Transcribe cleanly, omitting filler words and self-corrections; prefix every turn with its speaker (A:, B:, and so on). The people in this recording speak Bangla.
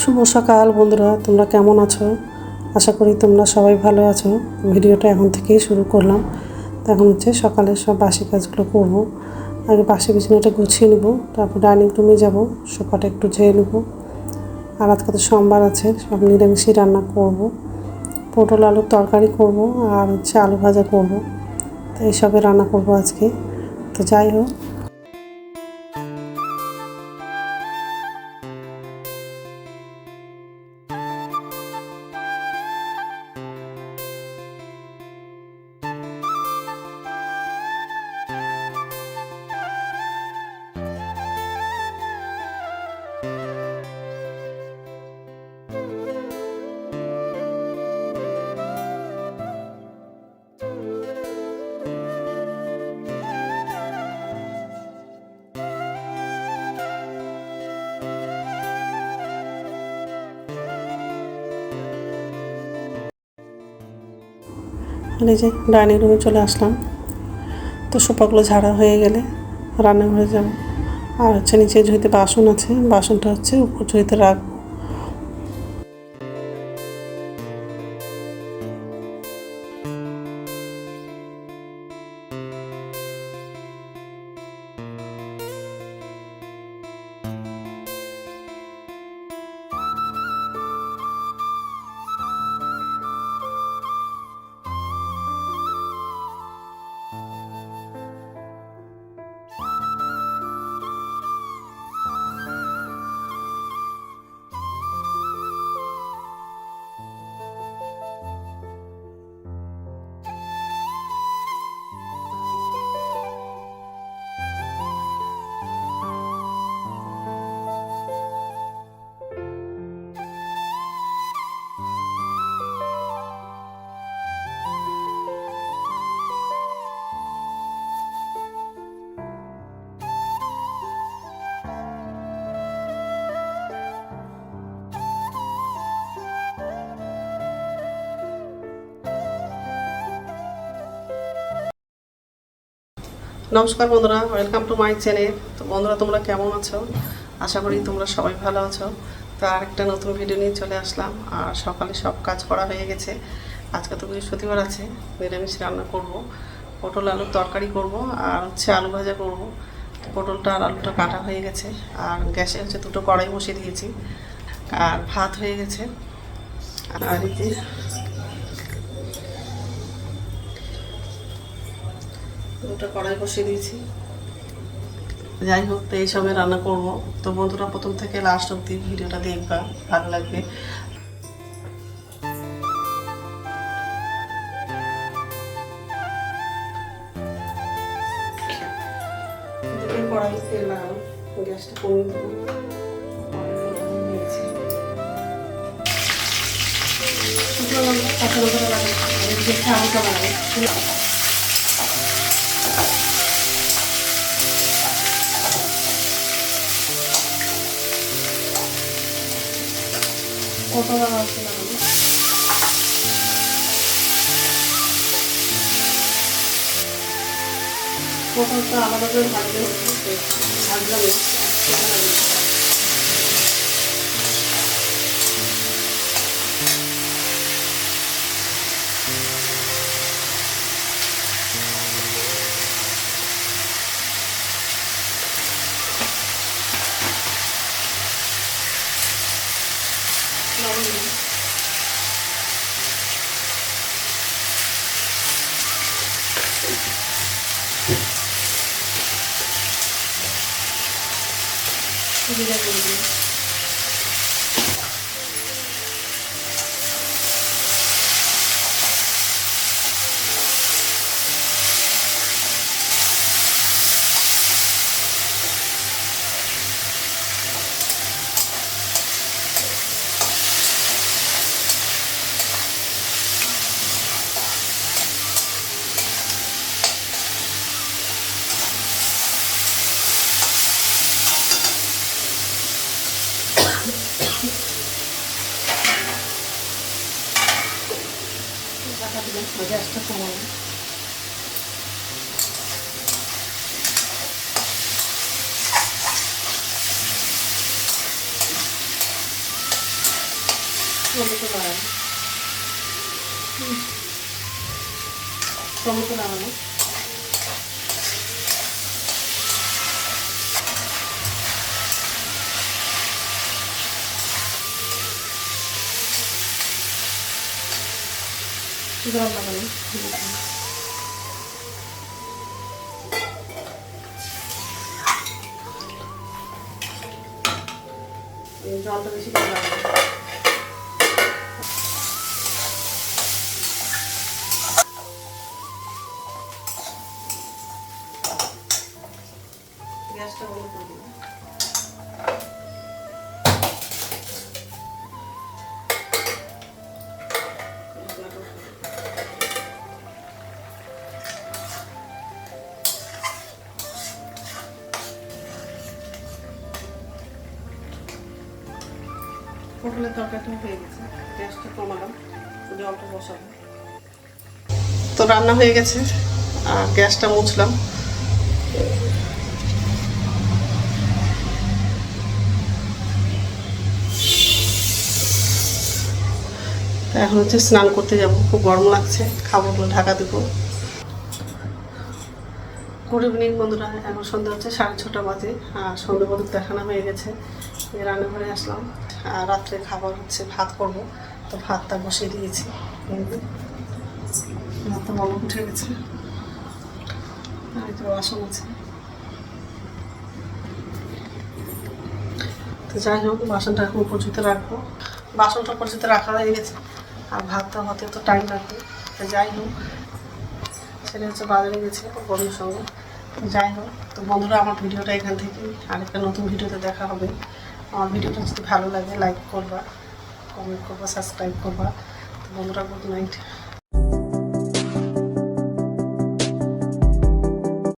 A: শুভ সকাল বন্ধুরা, তোমরা কেমন আছো? আশা করি তোমরা সবাই ভালো আছো। ভিডিওটা এখন থেকেই শুরু করলাম। তো এখন হচ্ছে সকালের সব বাসি কাজগুলো করব। আগে বাসি বিছানাটা গুছিয়ে নেব, তারপর ডাইনিং রুমে যাব, সোফাটা একটু ঝেড়ে নেব। আর আজকে তো সোমবার আছে, সব নিরামিষই রান্না করব। পটল আলুর তরকারি করব আর হচ্ছে আলু ভাজা করব। তো এইসবে রান্না করব আজকে। তো যাই হোক, আর এই যে ডাইনিং রুমে চলে আসলাম। তো সোফাগুলো ঝাড়া হয়ে গেলে রান্নাঘরে যাব। আর হচ্ছে নিচে ঝুড়িতে বাসন আছে, বাসনটা হচ্ছে উপর ঝুড়িতে রাখবো। নমস্কার বন্ধুরা, ওয়েলকাম টু মাই চ্যানেল। তো বন্ধুরা, তোমরা কেমন আছো? আশা করি তোমরা সবাই ভালো আছো। তো আরেকটা নতুন ভিডিও নিয়ে চলে আসলাম। আর সকালে সব কাজ করা হয়ে গেছে। আজকে তো বৃহস্পতিবার আছে, নিরামিষ রান্না করব। পটল আলুর তরকারি করব আর হচ্ছে আলু ভাজা করব। পটলটা আর আলুটা কাটা হয়ে গেছে। আর গ্যাসে হচ্ছে দুটো কড়াই বসিয়ে দিয়েছি। আর ভাত হয়ে গেছে। আর এই যে দুটো কড়াই বসিয়ে দিয়েছি। যাই হোক, তো এইসবে রান্না করবো। তো বন্ধুরা, প্রথম থেকে লাস্ট অব্দি ভিডিওটা দেখবা, ভালো লাগবে। কড়াই তেলাম, গ্যাসটা কমিয়ে দেবো। হালকা বানাবো। পটল আছে লাগাবো। পটলটা আলাদা করে ভাজলে ভাজলাম জিরা করে দিই। গ্যাসটা কমাবো। টমেটো লাগানো, টমেটো লাগানো। জল লাগানো, জলটা বেশি করে লাগানো। গ্যাসটা বন্ধ করে দিলাম। পটলের তরকারিটা হয়ে গেছে, গ্যাসটা কমালাম, জলটা বসাবো। তো রান্না হয়ে গেছে আর গ্যাসটা মুছলাম। এখন হচ্ছে স্নান করতে যাব, খুব গরম লাগছে, খাবো বলে ঢাকা দেবো। গুড ইভিনিং বন্ধুরা, এখন সন্ধ্যা হচ্ছে 6:30 বাজে আর সন্ধ্যে প্রদীপ দেখানো হয়ে গেছে। রান্নাঘরে আসলাম আর রাত্রে খাবার হচ্ছে ভাত করব, তো ভাতটা বসিয়ে দিয়েছি। ভাতটা বড় উঠে গেছে আর তো বাসন আছে। তো যাই হোক, বাসনটা এখন উপযুক্ত রাখবো, বাসনটা উপযুক্ত রাখা হয়ে গেছে আর ভাতটা হতে তো টাইম লাগবে। তো যাই হোক, সেটা হচ্ছে বাজারে গেছে বন্ধুর সঙ্গে। যাই হোক, তো বন্ধুরা আমার ভিডিওটা এখান থেকে আরেকটা নতুন ভিডিওতে দেখা হবে। আমার ভিডিওটা যদি ভালো লাগে লাইক করবা, কমেন্ট করবা, সাবস্ক্রাইব করবা। তো বন্ধুরা, গুড নাইট।